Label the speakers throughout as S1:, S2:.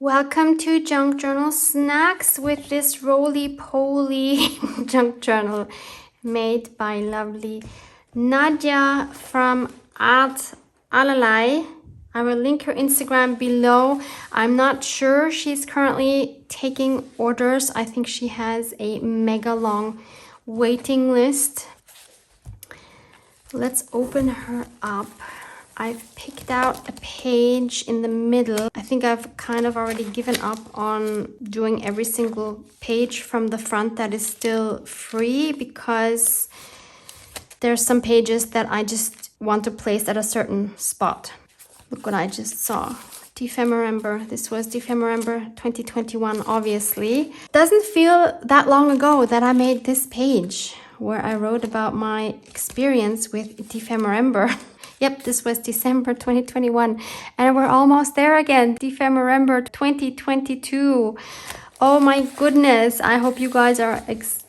S1: Welcome to Junk Journal Snacks with this roly-poly junk journal made by lovely Nadia from Art Alalai. I will link her Instagram below. I'm not sure she's currently taking orders. I think she has a mega long waiting list. Let's open her up. I've picked out a page in the middle. I think I've kind of already given up on doing every single page from the front that is still free because there's some pages that I just want to place at a certain spot. Look what I just saw. Defemorember. This was Defemorember 2021, obviously. Doesn't feel that long ago that I made this page where I wrote about my experience with Defemorember. Yep, this was December 2021, and we're almost there again. Defemorember 2022. Oh my goodness, I hope you guys are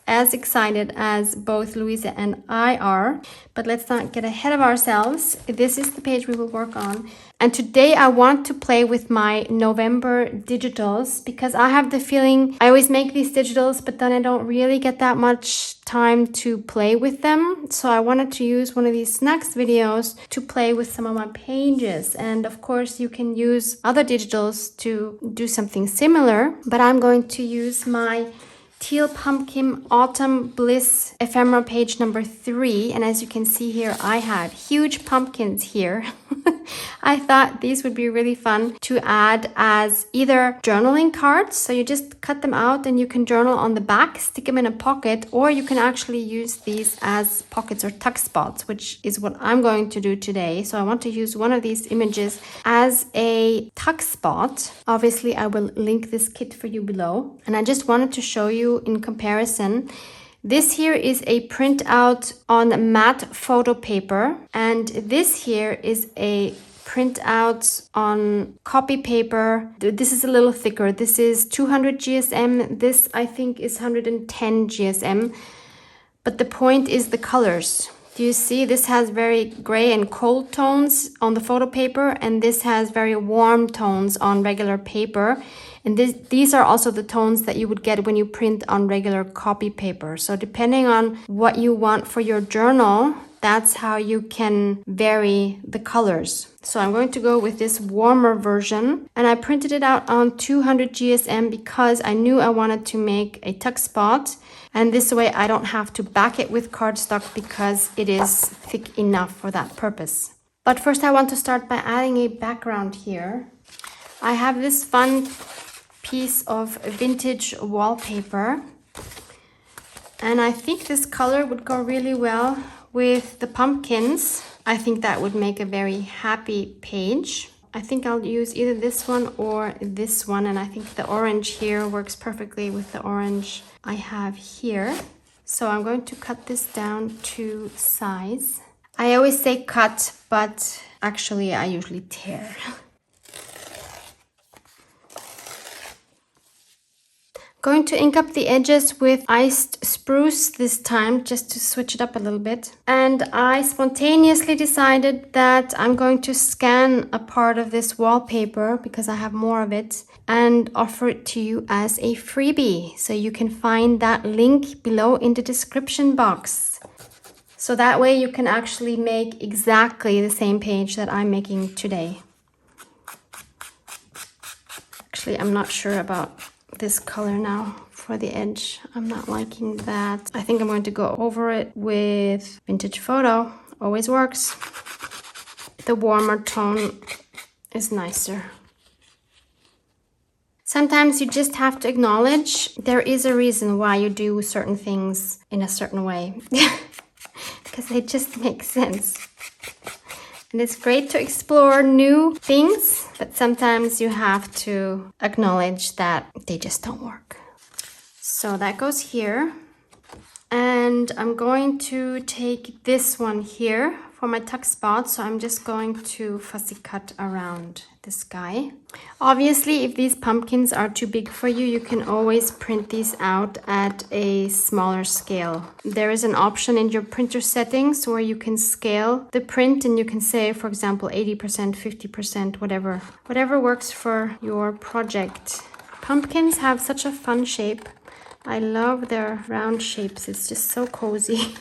S1: as excited as both Louisa and I are. But let's not get ahead of ourselves. This is the page we will work on. And today I want to play with my November digitals because I have the feeling I always make these digitals, but then I don't really get that much time to play with them. So I wanted to use one of these snacks videos to play with some of my pages. And of course you can use other digitals to do something similar, but I'm going to use my Teal Pumpkin Autumn Bliss ephemera page number 3. And as you can see here, I have huge pumpkins here. I thought these would be really fun to add as either journaling cards. So you just cut them out and you can journal on the back, stick them in a pocket, or you can actually use these as pockets or tuck spots, which is what I'm going to do today. So I want to use one of these images as a tuck spot. Obviously, I will link this kit for you below. And I just wanted to show you in comparison. This here is a printout on matte photo paper, and this here is a printout on copy paper. This is a little thicker. This is 200 GSM. This I think is 110 GSM. But the point is the colors. Do you see? This has very gray and cold tones on the photo paper, and this has very warm tones on regular paper. And these are also the tones that you would get when you print on regular copy paper. So depending on what you want for your journal, that's how you can vary the colors. So I'm going to go with this warmer version, and I printed it out on 200 GSM because I knew I wanted to make a tuck spot. And this way I don't have to back it with cardstock because it is thick enough for that purpose. But first I want to start by adding a background here. I have this fun piece of vintage wallpaper, and I think this color would go really well with the pumpkins. I think that would make a very happy page. I think I'll use either this one or this one, and I think the orange here works perfectly with the orange I have here. So I'm going to cut this down to size. I always say cut, but actually I usually tear. Going to ink up the edges with iced spruce this time, just to switch it up a little bit. And I spontaneously decided that I'm going to scan a part of this wallpaper because I have more of it and offer it to you as a freebie. So you can find that link below in the description box. So that way you can actually make exactly the same page that I'm making today. Actually, I'm not sure about this color now for the edge. I'm not liking that. I think I'm going to go over it with vintage photo. Always works. The warmer tone is nicer. Sometimes you just have to acknowledge there is a reason why you do certain things in a certain way. Because they just make sense. And it's great to explore new things, but sometimes you have to acknowledge that they just don't work. So that goes here. And I'm going to take this one here for my tuck spot. So I'm just going to fussy cut around this guy. Obviously, if these pumpkins are too big for you, you can always print these out at a smaller scale. There is an option in your printer settings where you can scale the print, and you can say, for example, 80%, 50%, whatever works for your project. Pumpkins have such a fun shape. I love their round shapes. It's just so cozy.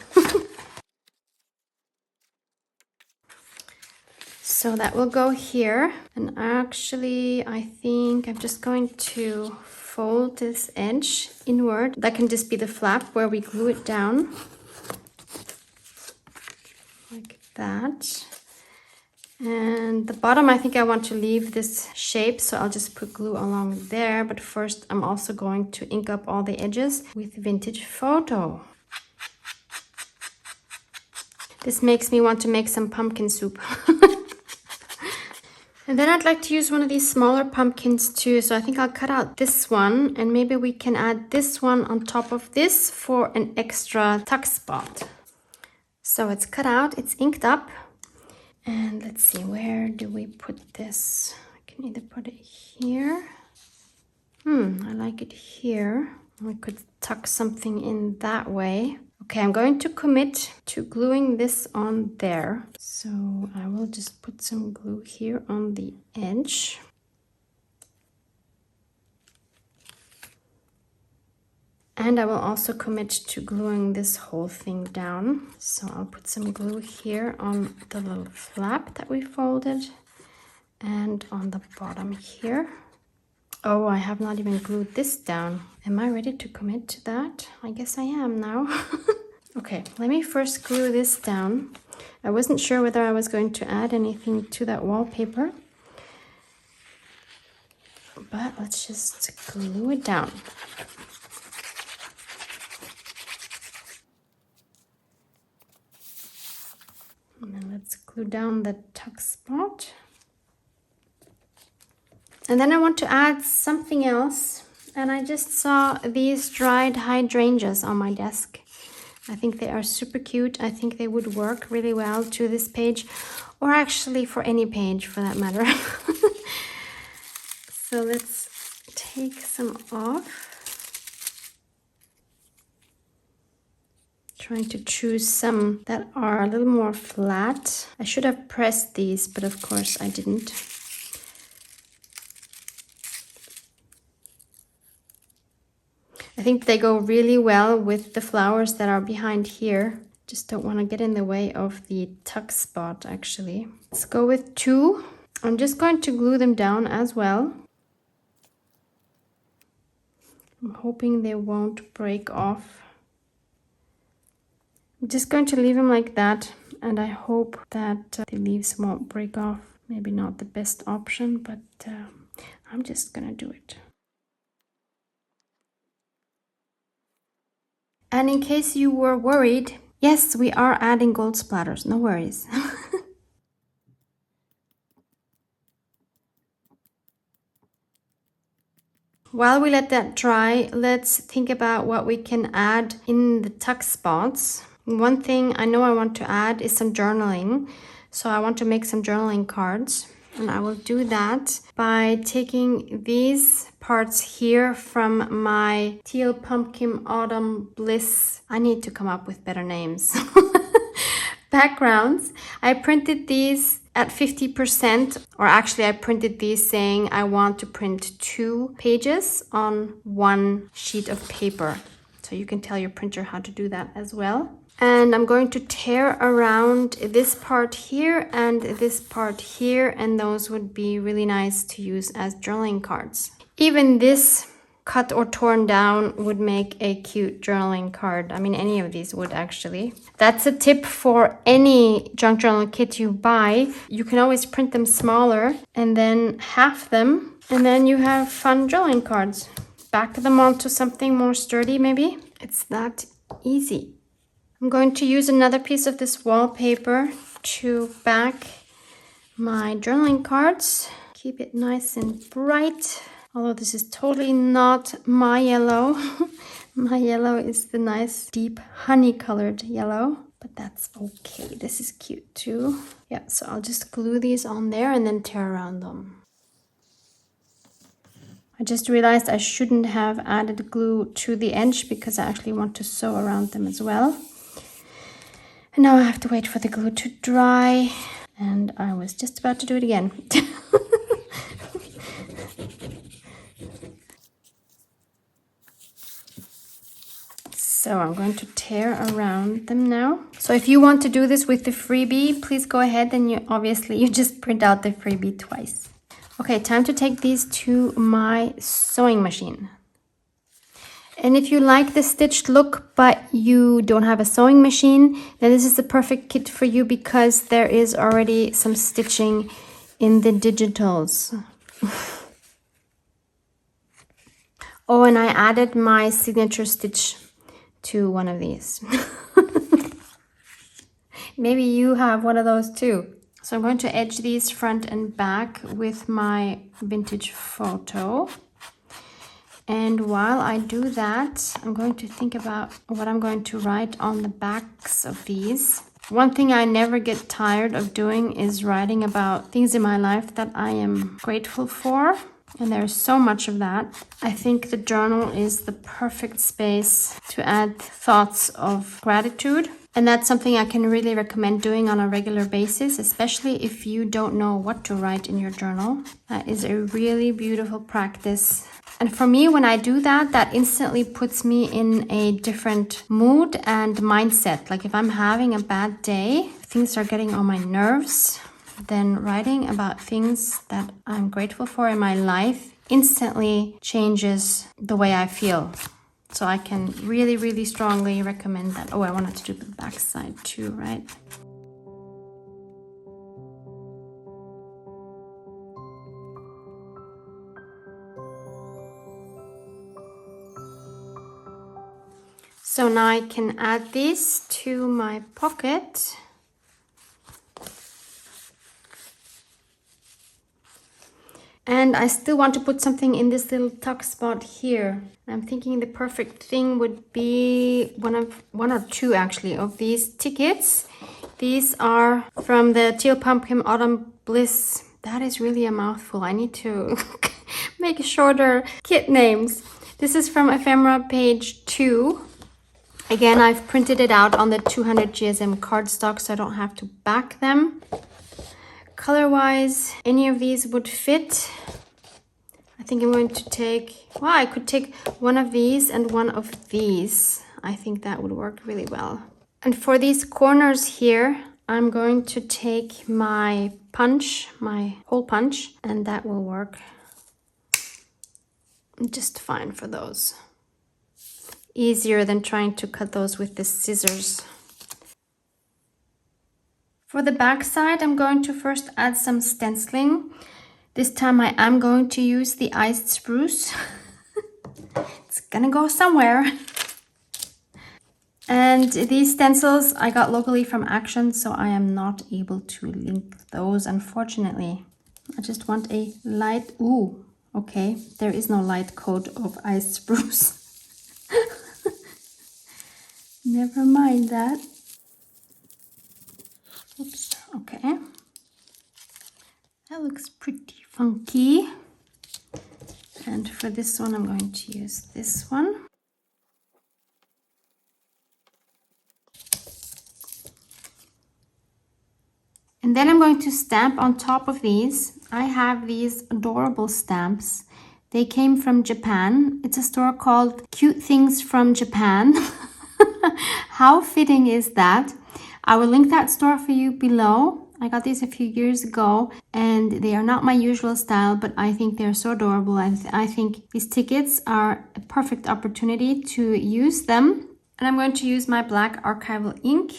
S1: So that will go here. And actually, I think I'm just going to fold this edge inward. That can just be the flap where we glue it down. Like that. And the bottom, I think I want to leave this shape, so I'll just put glue along there. But first, I'm also going to ink up all the edges with Vintage Photo. This makes me want to make some pumpkin soup. And then I'd like to use one of these smaller pumpkins too. So I think I'll cut out this one, and maybe we can add this one on top of this for an extra tuck spot. So it's cut out, it's inked up. And let's see, where do we put this? I can either put it here. I like it here. We could tuck something in that way. Okay, I'm going to commit to gluing this on there. So I will just put some glue here on the edge. And I will also commit to gluing this whole thing down. So I'll put some glue here on the little flap that we folded and on the bottom here. Oh, I have not even glued this down. Am I ready to commit to that? I guess I am now. Okay, let me first glue this down. I wasn't sure whether I was going to add anything to that wallpaper, but let's just glue it down. And then let's glue down the tuck spot. And then I want to add something else. And I just saw these dried hydrangeas on my desk. I think they are super cute. I think they would work really well to this page, or actually for any page for that matter. So let's take some off. Trying to choose some that are a little more flat. I should have pressed these, but of course I didn't. I think they go really well with the flowers that are behind here. Just don't want to get in the way of the tuck spot, actually. Let's go with 2. I'm just going to glue them down as well. I'm hoping they won't break off. I'm just going to leave them like that, and I hope that the leaves won't break off. Maybe not the best option, but I'm just gonna do it. And in case you were worried, yes, we are adding gold splatters, no worries. While we let that dry, let's think about what we can add in the tuck spots. One thing I know I want to add is some journaling. So I want to make some journaling cards. And I will do that by taking these parts here from my Teal Pumpkin Autumn Bliss. I need to come up with better names. Backgrounds. I printed these at 50%, or actually I printed these saying I want to print 2 pages on 1 sheet of paper. So you can tell your printer how to do that as well. And I'm going to tear around this part here and this part here, and those would be really nice to use as journaling cards. Even this cut or torn down would make a cute journaling card. I mean, any of these would actually. That's a tip for any junk journal kit you buy. You can always print them smaller and then half them, and then you have fun journaling cards. Back them onto something more sturdy maybe. It's that easy. I'm going to use another piece of this wallpaper to back my journaling cards. Keep it nice and bright. Although this is totally not my yellow. My yellow is the nice deep honey colored yellow, but that's okay. This is cute too. Yeah, so I'll just glue these on there and then tear around them. I just realized I shouldn't have added glue to the edge because I actually want to sew around them as well. And now I have to wait for the glue to dry. And I was just about to do it again. So I'm going to tear around them now. So if you want to do this with the freebie, please go ahead, and you just print out the freebie twice. Okay, time to take these to my sewing machine. And if you like the stitched look, but you don't have a sewing machine, then this is the perfect kit for you because there is already some stitching in the digitals. Oh, and I added my signature stitch to one of these. Maybe you have one of those too. So I'm going to edge these front and back with my vintage photo. And while I do that, I'm going to think about what I'm going to write on the backs of these. One thing I never get tired of doing is writing about things in my life that I am grateful for. And there's so much of that. I think the journal is the perfect space to add thoughts of gratitude. And that's something I can really recommend doing on a regular basis, especially if you don't know what to write in your journal. That is a really beautiful practice. And for me, when I do that, that instantly puts me in a different mood and mindset. Like if I'm having a bad day, things are getting on my nerves, then writing about things that I'm grateful for in my life instantly changes the way I feel. So I can really, really strongly recommend that. Oh, I wanted to do the back side too, right? So now I can add this to my pocket. And I still want to put something in this little tuck spot here. I'm thinking the perfect thing would be one or two actually of these tickets. These are from the Teal Pumpkin Autumn Bliss. That is really a mouthful. I need to make shorter kit names. This is from Ephemera page 2. Again, I've printed it out on the 200 GSM cardstock so I don't have to back them. Color-wise, any of these would fit. I think I'm going to take, well, I could take one of these and one of these. I think that would work really well. And for these corners here, I'm going to take my punch, my hole punch, and that will work just fine for those. Easier than trying to cut those with the scissors. For the back side, I'm going to first add some stenciling. This time I am going to use the iced spruce. It's gonna go somewhere. And these stencils I got locally from Action, so I am not able to link those, unfortunately. I just want a light, ooh, okay, there is no light coat of iced spruce. Never mind that. Oops, okay. That looks pretty funky. And for this one, I'm going to use this one. And then I'm going to stamp on top of these. I have these adorable stamps. They came from Japan. It's a store called Cute Things from Japan. How fitting is that? I will link that store for you below. I got these a few years ago and they are not my usual style, but I think they're so adorable. I think these tickets are a perfect opportunity to use them. And I'm going to use my black archival ink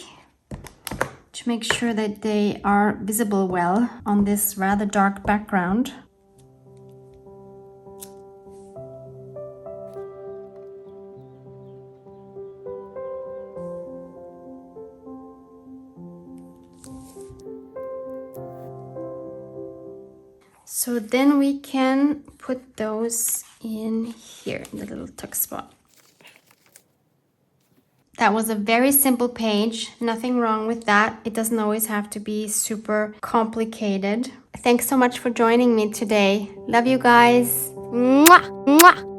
S1: to make sure that they are visible well on this rather dark background. So then we can put those in here, in the little tuck spot. That was a very simple page, nothing wrong with that. It doesn't always have to be super complicated. Thanks so much for joining me today. Love you guys. Mwah! Mwah!